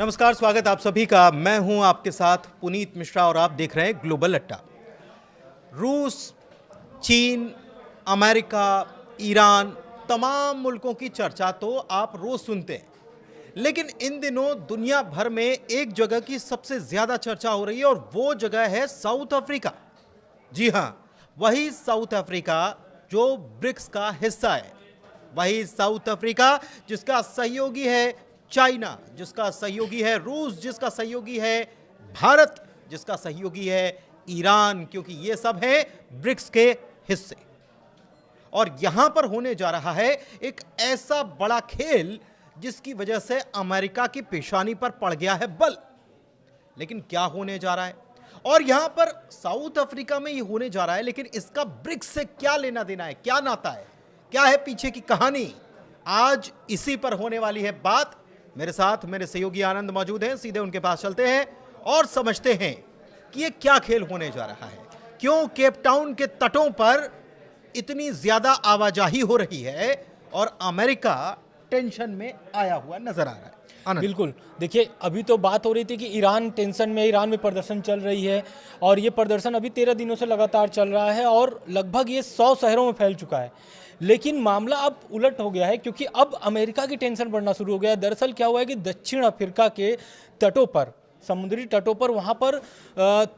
नमस्कार, स्वागत आप सभी का। मैं हूं आपके साथ पुनीत मिश्रा और आप देख रहे हैं ग्लोबल अड्डा। रूस, चीन, अमेरिका, ईरान, तमाम मुल्कों की चर्चा तो आप रोज सुनते हैं, लेकिन इन दिनों दुनिया भर में एक जगह की सबसे ज्यादा चर्चा हो रही है और वो जगह है साउथ अफ्रीका। जी हां, वही साउथ अफ्रीका जो ब्रिक्स का हिस्सा है, वही साउथ अफ्रीका जिसका सहयोगी है चाइना, जिसका सहयोगी है रूस, जिसका सहयोगी है भारत, जिसका सहयोगी है ईरान, क्योंकि ये सब है ब्रिक्स के हिस्से। और यहां पर होने जा रहा है एक ऐसा बड़ा खेल जिसकी वजह से अमेरिका की पेशानी पर पड़ गया है बल। लेकिन क्या होने जा रहा है और यहां पर साउथ अफ्रीका में ये होने जा रहा है, लेकिन इसका ब्रिक्स से क्या लेना देना है, क्या नाता है, क्या है पीछे की कहानी, आज इसी पर होने वाली है बात। मेरे साथ मेरे सहयोगी आनंद मौजूद हैं, सीधे उनके पास चलते हैं और समझते हैं कि ये क्या खेल होने जा रहा है, क्यों केप टाउन के तटों पर इतनी ज्यादा आवाजाही हो रही है और अमेरिका टेंशन में आया हुआ नजर आ रहा है। बिल्कुल, देखिए अभी तो बात हो रही थी कि ईरान टेंशन में, ईरान में प्रदर्शन चल रही है और ये प्रदर्शन अभी 13 दिनों से लगातार चल रहा है और लगभग ये 100 शहरों में फैल चुका है। लेकिन मामला अब उलट हो गया है क्योंकि अब अमेरिका की टेंशन बढ़ना शुरू हो गया है। दरअसल क्या हुआ है कि दक्षिण अफ्रीका के तटों पर, समुद्री तटों पर, वहाँ पर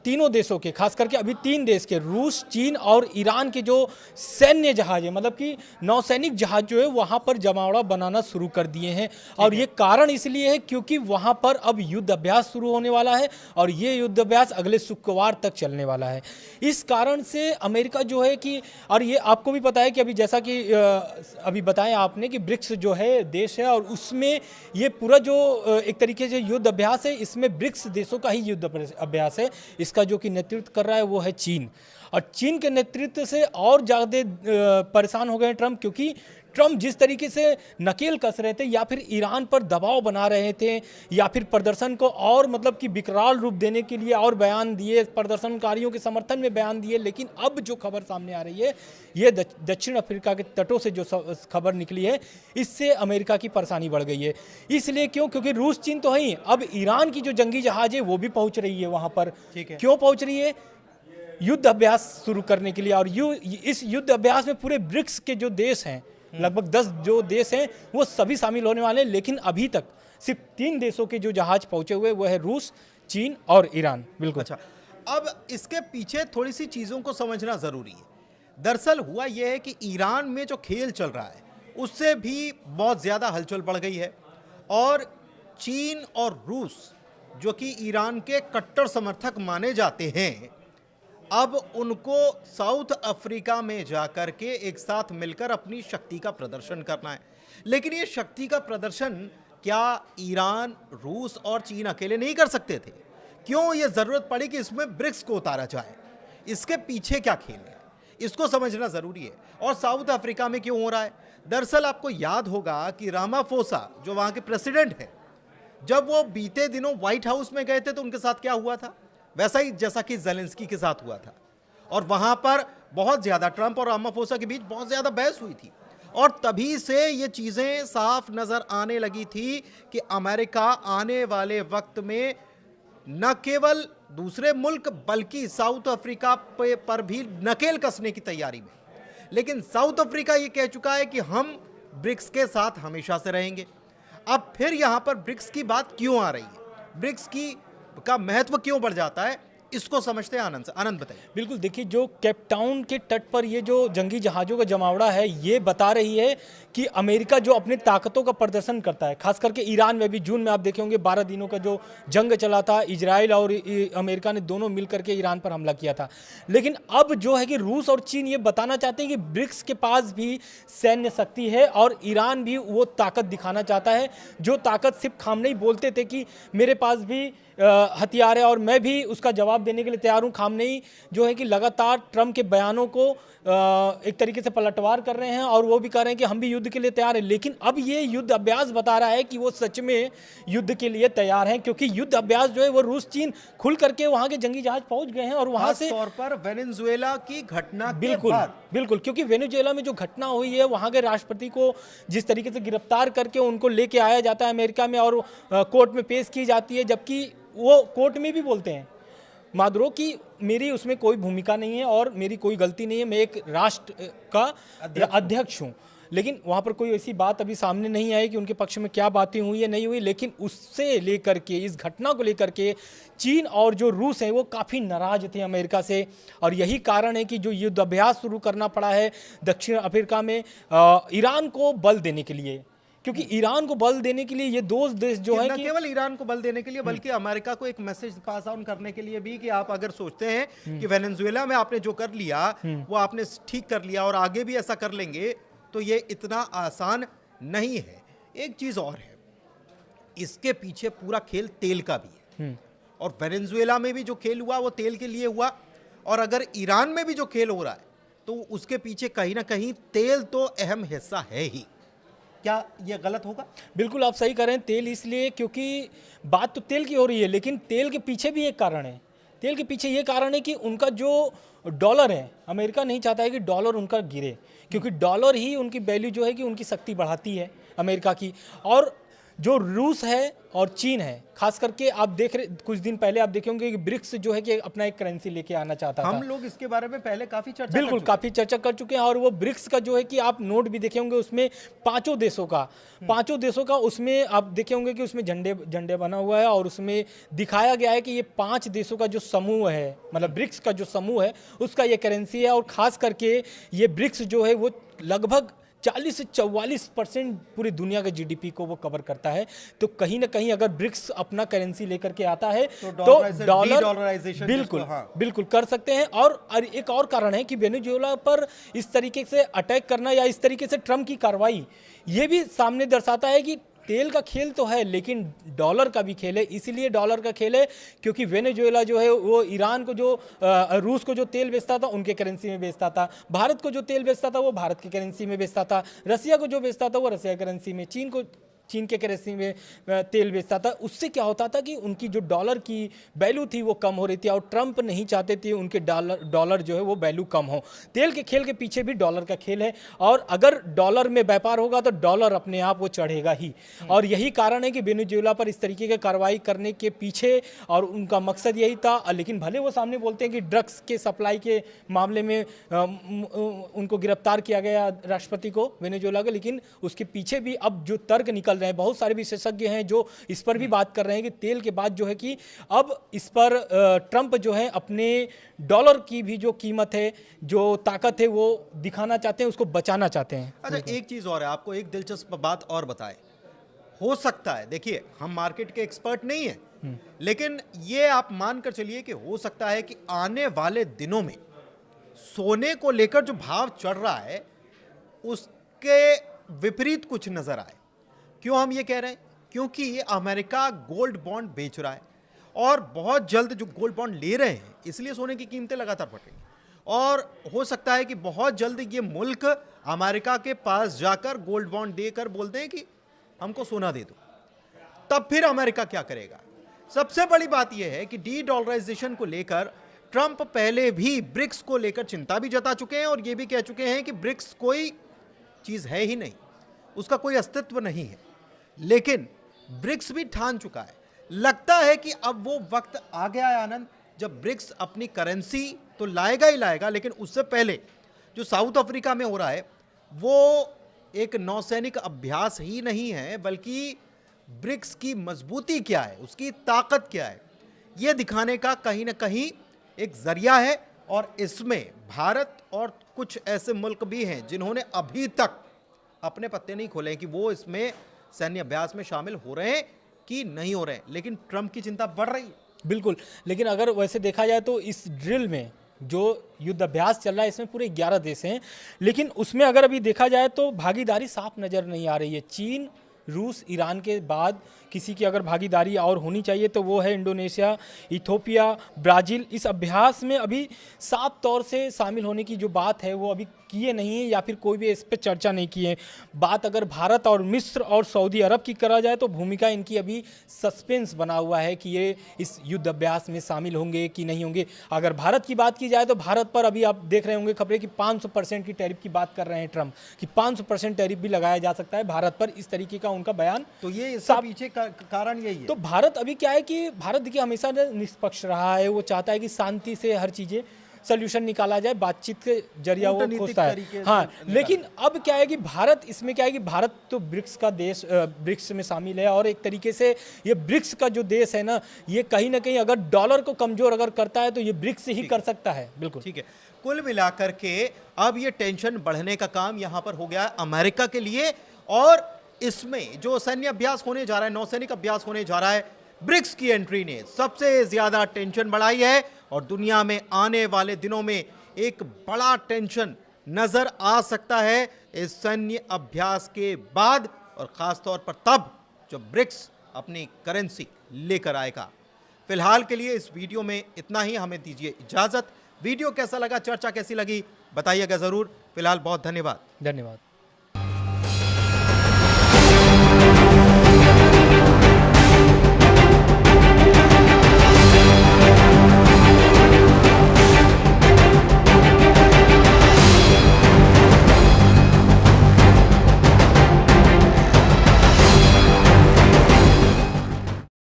तीनों देशों के, खास करके अभी 3 देश के, रूस, चीन और ईरान के जो सैन्य जहाज है, मतलब कि नौसैनिक जहाज जो है, वहाँ पर जमावड़ा बनाना शुरू कर दिए हैं। और ये कारण इसलिए है क्योंकि वहाँ पर अब युद्ध अभ्यास शुरू होने वाला है और ये युद्ध अभ्यास अगले शुक्रवार तक चलने वाला है। इस कारण से अमेरिका जो है कि, और ये आपको भी पता है कि अभी जैसा कि अभी बताया आपने कि ब्रिक्स जो है देश है और उसमें ये पूरा जो एक तरीके से युद्ध अभ्यास है, इसमें ब्रिक्स देशों का ही युद्ध अभ्यास है। इसका जो कि नेतृत्व कर रहा है वो है चीन, और चीन के नेतृत्व से और ज़्यादा परेशान हो गए ट्रंप, क्योंकि ट्रंप जिस तरीके से नकेल कस रहे थे या फिर ईरान पर दबाव बना रहे थे या फिर प्रदर्शन को और मतलब कि विकराल रूप देने के लिए और बयान दिए, प्रदर्शनकारियों के समर्थन में बयान दिए। लेकिन अब जो खबर सामने आ रही है, ये दक्षिण अफ्रीका के तटों से जो खबर निकली है, इससे अमेरिका की परेशानी बढ़ गई है। इसलिए क्योंकि रूस, चीन तो है ही, अब ईरान की जो जंगी जहाज है वो भी पहुंच रही है वहाँ पर। क्यों पहुंच रही है? युद्ध अभ्यास शुरू करने के लिए। और इस युद्ध अभ्यास में पूरे ब्रिक्स के जो देश हैं, लगभग 10 जो देश हैं, वो सभी शामिल होने वाले हैं। लेकिन अभी तक सिर्फ 3 देशों के जो जहाज पहुंचे हुए, वो है रूस, चीन और ईरान। बिल्कुल। अच्छा, अब इसके पीछे थोड़ी सी चीजों को समझना जरूरी है। दरअसल हुआ यह है कि ईरान में जो खेल चल रहा है उससे भी बहुत ज्यादा हलचल बढ़ गई है और चीन और रूस, जो कि ईरान के कट्टर समर्थक माने जाते हैं, अब उनको साउथ अफ्रीका में जाकर के एक साथ मिलकर अपनी शक्ति का प्रदर्शन करना है। लेकिन ये शक्ति का प्रदर्शन क्या ईरान, रूस और चीन अकेले नहीं कर सकते थे? क्यों ये जरूरत पड़ी कि इसमें ब्रिक्स को उतारा जाए? इसके पीछे क्या खेल है, इसको समझना जरूरी है। और साउथ अफ्रीका में क्यों हो रहा है? दरअसल आपको याद होगा कि रामाफोसा, जो वहां के प्रेसिडेंट है, जब वो बीते दिनों व्हाइट हाउस में गए थे तो उनके साथ क्या हुआ था? वैसा ही जैसा कि ज़ेलेंस्की के साथ हुआ था। और वहां पर बहुत ज्यादा ट्रंप और रामाफोसा के बीच बहुत ज्यादा बहस हुई थी और तभी से ये चीजें साफ नजर आने लगी थी कि अमेरिका आने वाले वक्त में न केवल दूसरे मुल्क बल्कि साउथ अफ्रीका पर भी नकेल कसने की तैयारी में। लेकिन साउथ अफ्रीका ये कह चुका है कि हम ब्रिक्स के साथ हमेशा से रहेंगे। अब फिर यहां पर ब्रिक्स की बात क्यों आ रही है, ब्रिक्स का महत्व क्यों बढ़ जाता है, इसको समझते हैं आनंद से। आनंद बताइए। बिल्कुल, देखिए जो केप टाउन के तट पर ये जो जंगी जहाज़ों का जमावड़ा है, ये बता रही है कि अमेरिका जो अपनी ताकतों का प्रदर्शन करता है, खास करके ईरान में भी जून में आप देखे होंगे 12 दिनों का जो जंग चला था, इजराइल और अमेरिका ने दोनों मिलकर के ईरान पर हमला किया था। लेकिन अब जो है कि रूस और चीन ये बताना चाहते हैं कि ब्रिक्स के पास भी सैन्य शक्ति है और ईरान भी वो ताकत दिखाना चाहता है, जो ताकत सिर्फ खामनेई बोलते थे कि मेरे पास भी हथियार है और मैं भी उसका जवाब देने के लिए तैयार हूं। खामनेई जो है कि लगातार ट्रंप के बयानों को एक तरीके से पलटवार कर रहे हैं और वो भी कह रहे हैं कि हम भी युद्ध के लिए तैयार हैं, लेकिन अब ये युद्ध अभ्यास बता रहा है कि वो सच में युद्ध के लिए तैयार हैं, क्योंकि युद्ध अभ्यास जो है वो रूस चीन खुल करके वहां के जंगी जहाज पहुंच गए हैं और वहां से तौर पर वेनेजुएला की घटना के बिल्कुल बाद बिल्कुल, क्योंकि वेनेजुएला में जो घटना हुई है वहां के राष्ट्रपति को जिस तरीके से गिरफ्तार करके उनको लेके आया जाता है अमेरिका में और कोर्ट में पेश की जाती है, जबकि वो कोर्ट में भी बोलते हैं मादुरो की मेरी उसमें कोई भूमिका नहीं है और मेरी कोई गलती नहीं है, मैं एक राष्ट्र का अध्यक्ष हूँ। लेकिन वहाँ पर कोई ऐसी बात अभी सामने नहीं आई कि उनके पक्ष में क्या बातें हुई है नहीं हुई, लेकिन उससे लेकर के इस घटना को लेकर के चीन और जो रूस हैं वो काफ़ी नाराज थे अमेरिका से, और यही कारण है कि जो युद्ध अभ्यास शुरू करना पड़ा है दक्षिण अफ्रीका में ईरान को बल देने के लिए, क्योंकि ईरान को बल देने के लिए ये दो देश जो है न कि केवल ईरान को बल देने के लिए बल्कि अमेरिका को एक मैसेज पास ऑन करने के लिए भी कि आप अगर सोचते हैं कि वेनेजुएला में आपने जो कर लिया वो आपने ठीक कर लिया और आगे भी ऐसा कर लेंगे तो ये इतना आसान नहीं है। एक चीज और है, इसके पीछे पूरा खेल तेल का भी है और वेनेजुएला में भी जो खेल हुआ वो तेल के लिए हुआ, और अगर ईरान में भी जो खेल हो रहा है तो उसके पीछे कहीं ना कहीं तेल तो अहम हिस्सा है ही। क्या ये गलत होगा? बिल्कुल आप सही कह रहे हैं, तेल इसलिए क्योंकि बात तो तेल की हो रही है, लेकिन तेल के पीछे भी एक कारण है। तेल के पीछे ये कारण है कि उनका जो डॉलर है, अमेरिका नहीं चाहता है कि डॉलर उनका गिरे, क्योंकि डॉलर ही उनकी वैल्यू जो है कि उनकी शक्ति बढ़ाती है अमेरिका की। और जो रूस है और चीन है, खास करके आप देख रहे कुछ दिन पहले आप देखे होंगे कि ब्रिक्स जो है कि अपना एक करेंसी लेके आना चाहता था। हम लोग इसके बारे में पहले काफी चर्चा बिल्कुल काफी चर्चा कर चुके हैं, और वो ब्रिक्स का जो है कि आप नोट भी देखे होंगे उसमें पांचों देशों का उसमें आप देखे होंगे कि उसमें झंडे बना हुआ है और उसमें दिखाया गया है कि ये 5 देशों का जो समूह है, मतलब ब्रिक्स का जो समूह है उसका ये करेंसी है। और खास करके ये ब्रिक्स जो है वो लगभग 40 से 44% पूरी दुनिया के जीडीपी को वो कवर करता है। तो कहीं ना कहीं अगर ब्रिक्स अपना करेंसी लेकर के आता है तो डॉलर बिल्कुल कर सकते हैं। और एक और कारण है कि वेनेजुएला पर इस तरीके से अटैक करना या इस तरीके से ट्रम्प की कार्रवाई, ये भी सामने दर्शाता है कि तेल का खेल तो है लेकिन डॉलर का भी खेल है। इसीलिए डॉलर का खेल है क्योंकि वेनेजुएला जो है वो ईरान को जो रूस को जो तेल बेचता था उनके करेंसी में बेचता था, भारत को जो तेल बेचता था वो भारत की करेंसी में बेचता था, रसिया को जो बेचता था वो रसिया करेंसी में, चीन के करेंसी में तेल बेचता था। उससे क्या होता था कि उनकी जो डॉलर की वैल्यू थी वो कम हो रही थी और ट्रंप नहीं चाहते थे उनके डॉलर जो है वो वैल्यू कम हो। तेल के खेल के पीछे भी डॉलर का खेल है, और अगर डॉलर में व्यापार होगा तो डॉलर अपने आप वो चढ़ेगा ही। और यही कारण है कि वेनेजुएला पर इस तरीके की कार्रवाई करने के पीछे और उनका मकसद यही था। लेकिन भले वो सामने बोलते हैं कि ड्रग्स के सप्लाई के मामले में उनको गिरफ्तार किया गया राष्ट्रपति को वेनेजुएला का, लेकिन उसके पीछे भी अब जो तर्क निकल रहे हैं, बहुत सारे विशेषज्ञ हैं जो इस पर भी बात कर रहे हैं कि तेल के बाद जो है कि अब इस पर ट्रंप जो है अपने डॉलर की भी जो कीमत है, जो ताकत है वो दिखाना चाहते हैं, उसको बचाना चाहते हैं। अच्छा, एक चीज और है, आपको एक दिलचस्प बात और बताए, हो सकता है, देखिए हम मार्केट के एक्सपर्ट नहीं है, लेकिन ये आप मानकर चलिए कि हो सकता है कि आने वाले दिनों में सोने को लेकर जो भाव चढ़ रहा है उसके विपरीत कुछ नजर आए। क्यों हम ये कह रहे हैं? क्योंकि अमेरिका गोल्ड बॉन्ड बेच रहा है और बहुत जल्द जो गोल्ड बॉन्ड ले रहे हैं, इसलिए सोने की कीमतें लगातार बढ़ रही हैं। और हो सकता है कि बहुत जल्द ये मुल्क अमेरिका के पास जाकर गोल्ड बॉन्ड देकर बोलते हैं कि हमको सोना दे दो। तब फिर अमेरिका क्या करेगा? सबसे बड़ी बात यह है कि डी डॉलराइजेशन को लेकर ट्रंप पहले भी ब्रिक्स को लेकर चिंता भी जता चुके हैं और ये भी कह चुके हैं कि ब्रिक्स कोई चीज है ही नहीं, उसका कोई अस्तित्व नहीं है। लेकिन ब्रिक्स भी ठान चुका है। लगता है कि अब वो वक्त आ गया है आनंद, जब ब्रिक्स अपनी करेंसी तो लाएगा ही लाएगा, लेकिन उससे पहले जो साउथ अफ्रीका में हो रहा है वो एक नौसैनिक अभ्यास ही नहीं है, बल्कि ब्रिक्स की मजबूती क्या है, उसकी ताकत क्या है, यह दिखाने का कहीं ना कहीं एक जरिया है। और इसमें भारत और कुछ ऐसे मुल्क भी हैं जिन्होंने अभी तक अपने पत्ते नहीं खोले कि वो इसमें सैन्य अभ्यास में शामिल हो रहे हैं कि नहीं हो रहे हैं, लेकिन ट्रंप की चिंता बढ़ रही है। बिल्कुल, लेकिन अगर वैसे देखा जाए तो इस ड्रिल में जो युद्ध अभ्यास चल रहा है इसमें पूरे 11 देश हैं, लेकिन उसमें अगर अभी देखा जाए तो भागीदारी साफ नज़र नहीं आ रही है। चीन रूस ईरान के बाद किसी की अगर भागीदारी और होनी चाहिए तो वो है इंडोनेशिया, इथोपिया, ब्राज़ील। इस अभ्यास में अभी साफ तौर से शामिल होने की जो बात है वो अभी किए नहीं है, या फिर कोई भी इस पर चर्चा नहीं की है। बात अगर भारत और मिस्र और सऊदी अरब की करा जाए तो भूमिका इनकी अभी सस्पेंस बना हुआ है कि ये इस युद्ध अभ्यास में शामिल होंगे कि नहीं होंगे। अगर भारत की बात की जाए तो भारत पर अभी आप देख रहे होंगे खबरें कि 500% की टैरिफ की बात कर रहे हैं ट्रंप, कि 500% टैरिफ भी लगाया जा सकता है भारत पर। इस तरीके का उनका बयान। तो ये इसका पीछे का कारण यही है। तो भारत अभी क्या है कि भारत देखिए हमेशा निष्पक्ष रहा है, वो चाहता है कि शांति से हर चीज़ें सोल्यूशन निकाला जाए, बातचीत के जरिया वो खोजता है। हाँ, लेकिन अब क्या है कि भारत इसमें क्या है कि भारत तो ब्रिक्स का देश, ब्रिक्स में शामिल है, और एक तरीके से ये ब्रिक्स का जो देश है ना, ये कहीं ना कहीं अगर डॉलर को कमजोर अगर करता है तो ये ब्रिक्स ही कर सकता है। बिल्कुल ठीक है। कुल मिलाकर के अब ये टेंशन बढ़ने का काम यहाँ पर हो गया है अमेरिका के लिए, और इसमें जो सैन्य अभ्यास होने जा रहा है, नौसैनिक अभ्यास होने जा रहा है, ब्रिक्स की एंट्री ने सबसे ज्यादा टेंशन बढ़ाई है। और दुनिया में आने वाले दिनों में एक बड़ा टेंशन नजर आ सकता है इस सैन्य अभ्यास के बाद, और खास तौर पर तब जब ब्रिक्स अपनी करेंसी लेकर आएगा। फिलहाल के लिए इस वीडियो में इतना ही, हमें दीजिए इजाजत। वीडियो कैसा लगा, चर्चा कैसी लगी, बताइएगा जरूर। फिलहाल बहुत धन्यवाद। धन्यवाद।